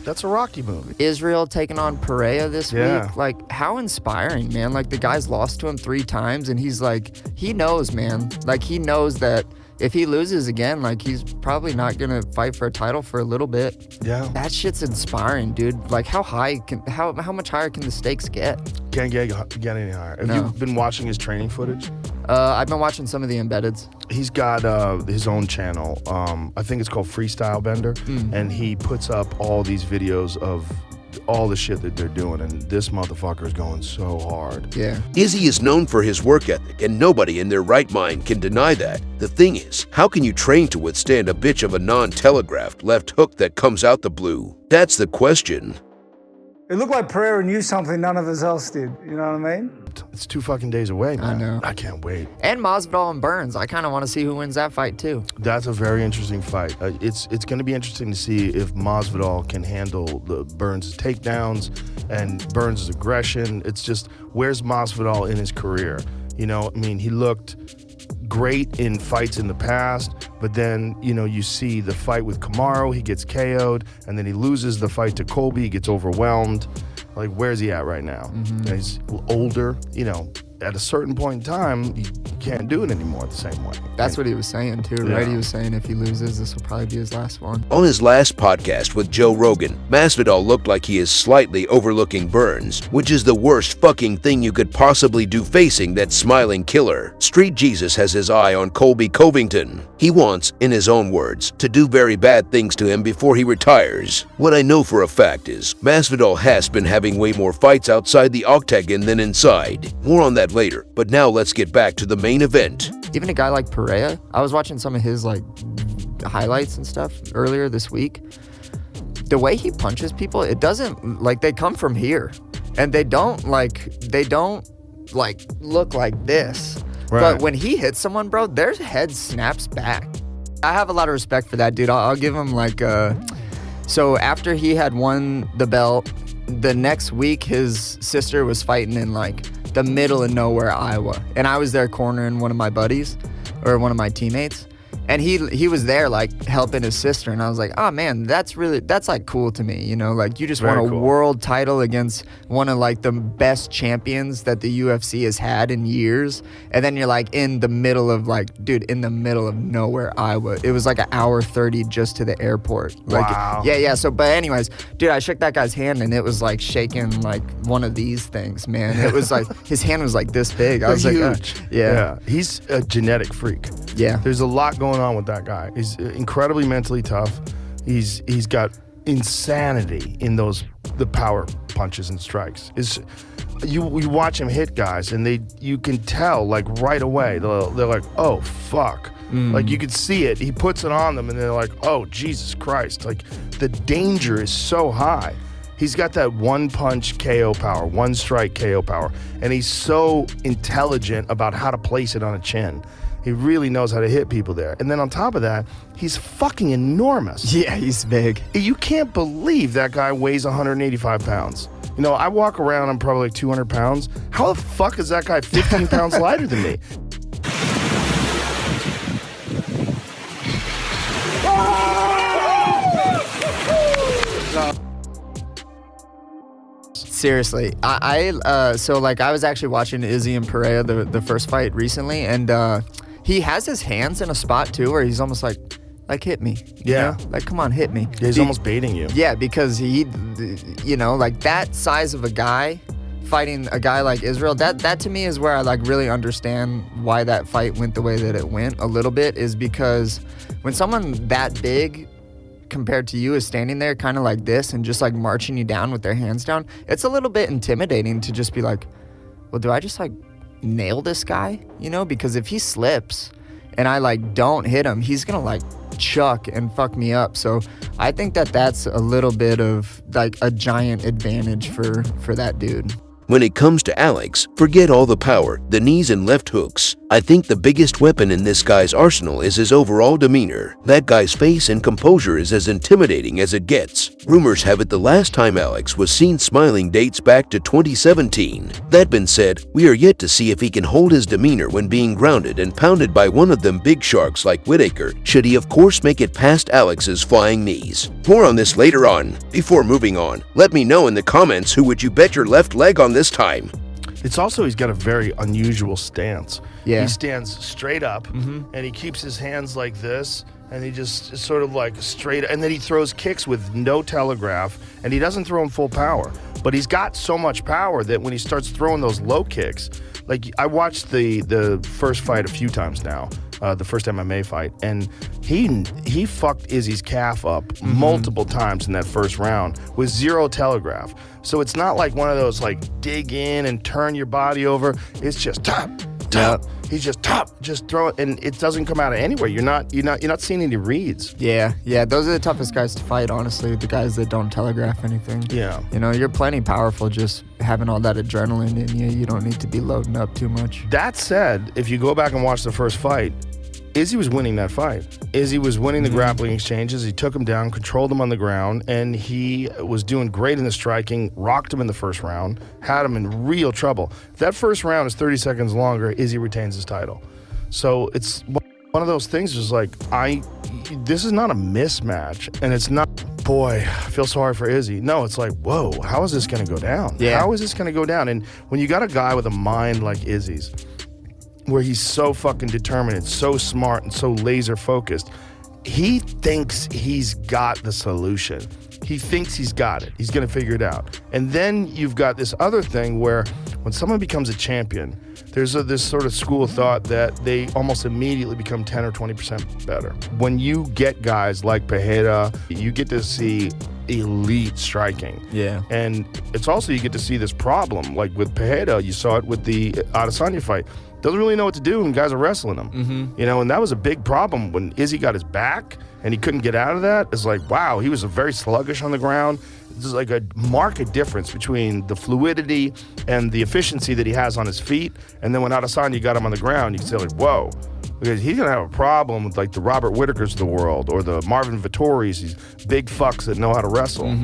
That's a Rocky movie. Israel taking on Pereira this week. Like, how inspiring, man. Like, the guy's lost to him 3 times, and he's like, he knows, man. Like, he knows that if he loses again, like, he's probably not gonna fight for a title for a little bit. Yeah. That shit's inspiring, dude. Like, how much higher can the stakes get? Can't get any higher. Have you been watching his training footage? I've been watching some of the embeddeds. He's got his own channel. I think it's called Freestyle Bender, and he puts up all these videos of all the shit that they're doing, and this motherfucker is going so hard. Yeah. Izzy is known for his work ethic, and nobody in their right mind can deny that. The thing is, how can you train to withstand a bitch of a non-telegraphed left hook that comes out the blue? That's the question. It looked like Pereira knew something none of us else did. You know what I mean? It's 2 fucking days away, man. I know. I can't wait. And Masvidal and Burns. I kind of want to see who wins that fight, too. That's a very interesting fight. It's going to be interesting to see if Masvidal can handle the Burns' takedowns and Burns' aggression. It's just, where's Masvidal in his career? You know, I mean, he looked great in fights in the past, but then, you know, you see the fight with Kamaru, he gets KO'd, and then he loses the fight to Colby, he gets overwhelmed. Like, where's he at right now? He's older, you know, at a certain point in time, you can't do it anymore the same way. That's what he was saying, too, right? He was saying if he loses, this will probably be his last one. On his last podcast with Joe Rogan, Masvidal looked like he is slightly overlooking Burns, which is the worst fucking thing you could possibly do facing that smiling killer. Street Jesus has his eye on Colby Covington. He wants, in his own words, to do very bad things to him before he retires. What I know for a fact is, Masvidal has been having way more fights outside the octagon than inside. More on that later, but now let's get back to the main event. Even a guy like Pereira, I was watching some of his like highlights and stuff earlier this week. The way he punches people, it doesn't like they come from here, and they don't like look like this. Right. But when he hits someone, bro, their head snaps back. I have a lot of respect for that dude. I'll give him like so after he had won the belt, the next week his sister was fighting in like the middle of nowhere, Iowa. And I was there cornering one of my buddies or one of my teammates. And he was there like helping his sister. And I was like, oh man, that's like cool to me. You know, like you just won a world title against one of like the best champions that the UFC has had in years. And then you're like in the middle of like, dude, in the middle of nowhere, Iowa. It was like 1:30 just to the airport. Like, wow. Yeah. So, but anyways, dude, I shook that guy's hand and it was like shaking like one of these things, man. It was like, his hand was like this big. I was like, huge. Yeah. He's a genetic freak. Yeah. There's a lot going on with that guy. He's incredibly mentally tough. He's got insanity in the power punches and strikes. You watch him hit guys and you can tell like right away they're like, oh fuck. Like you could see it. He puts it on them and they're like, oh Jesus Christ. Like the danger is so high. He's got that one punch KO power, one strike KO power, and he's so intelligent about how to place it on a chin. He really knows how to hit people there. And then on top of that, he's fucking enormous. Yeah, he's big. You can't believe that guy weighs 185 pounds. You know, I walk around, I'm probably like 200 pounds. How the fuck is that guy 15 pounds lighter than me? Seriously, so like I was actually watching Izzy and Pereira the first fight recently, and he has his hands in a spot too where he's almost like hit me. Yeah. You know? Like come on, hit me. Yeah, he's almost baiting you. Yeah, because he, you know, like that size of a guy fighting a guy like Israel, that to me is where I like really understand why that fight went the way that it went a little bit, is because when someone that big compared to you is standing there kind of like this and just like marching you down with their hands down, it's a little bit intimidating to just be like, well, do I just like nail this guy? You know, because if he slips and I like don't hit him, he's gonna like chuck and fuck me up. So I think that's a little bit of like a giant advantage for that dude. When it comes to Alex, forget all the power, the knees and left hooks. I think the biggest weapon in this guy's arsenal is his overall demeanor. That guy's face and composure is as intimidating as it gets. Rumors have it the last time Alex was seen smiling dates back to 2017. That being said, we are yet to see if he can hold his demeanor when being grounded and pounded by one of them big sharks like Whitaker, should he of course make it past Alex's flying knees. More on this later on. Before moving on, let me know in the comments who would you bet your left leg on this time. It's also, he's got a very unusual stance. Yeah. He stands straight up and he keeps his hands like this and he just sort of like straight, and then he throws kicks with no telegraph and he doesn't throw them full power. But he's got so much power that when he starts throwing those low kicks, like I watched the first fight a few times now, the first MMA fight, and he fucked Izzy's calf up multiple times in that first round with zero telegraph. So it's not like one of those like dig in and turn your body over. It's just top. He's just throw it, and it doesn't come out of anywhere. You're not seeing any reads. Yeah, those are the toughest guys to fight, honestly, the guys that don't telegraph anything. Yeah. You know, you're plenty powerful just having all that adrenaline in you. You don't need to be loading up too much. That said, if you go back and watch the first fight, Izzy was winning that fight. Izzy was winning the grappling exchanges. He took him down, controlled him on the ground, and he was doing great in the striking, rocked him in the first round, had him in real trouble. If that first round is 30 seconds longer, Izzy retains his title. So it's one of those things is like, this is not a mismatch, and it's not, boy, I feel sorry for Izzy. No, it's like, whoa, how is this going to go down? Yeah. How is this going to go down? And when you got a guy with a mind like Izzy's, where he's so fucking determined and so smart and so laser focused, he thinks he's got the solution. He thinks he's got it. He's gonna figure it out. And then you've got this other thing where when someone becomes a champion, there's this sort of school of thought that they almost immediately become 10 or 20% better. When you get guys like Pereira, you get to see elite striking. Yeah. And it's also, you get to see this problem. Like with Pereira, you saw it with the Adesanya fight. Doesn't really know what to do when guys are wrestling him. You know, and that was a big problem when Izzy got his back and he couldn't get out of that. It's like, wow, he was very sluggish on the ground. There's like a marked difference between the fluidity and the efficiency that he has on his feet. And then when Adesanya got him on the ground, you can say like, whoa, because he's gonna have a problem with like the Robert Whitakers of the world or the Marvin Vittoris, these big fucks that know how to wrestle.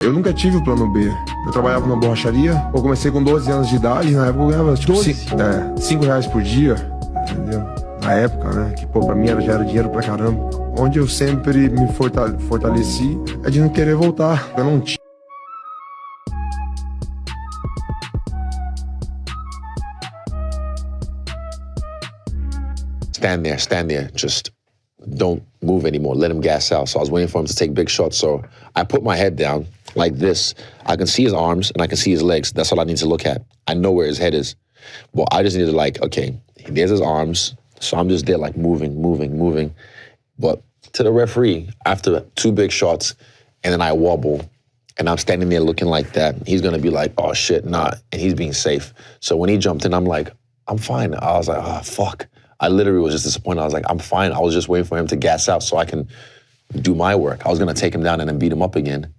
Eu nunca tive o plano B. Eu trabalhava numa borracharia. Eu comecei com 12 anos de idade. Na época eu ganhava tipo, R$5 por dia. Entendeu? Na época, né? Que pô, pra mim já era dinheiro pra caramba. Onde eu sempre me fortaleci é de não querer voltar. Eu não tinha. Stand there, just don't move anymore, let him gas out. So I was waiting for him to take big shots, so I put my head down like this. I can see his arms and I can see his legs. That's all I need to look at. I know where his head is. But I just need to like, okay, there's his arms, so I'm just there like moving. But to the referee, after 2 big shots, and then I wobble, and I'm standing there looking like that, he's gonna be like, oh shit, nah, and he's being safe. So when he jumped in, I'm like, I'm fine. I was like, oh, fuck. I literally was just disappointed. I was like, I'm fine. I was just waiting for him to gas out so I can do my work. I was gonna take him down and then beat him up again.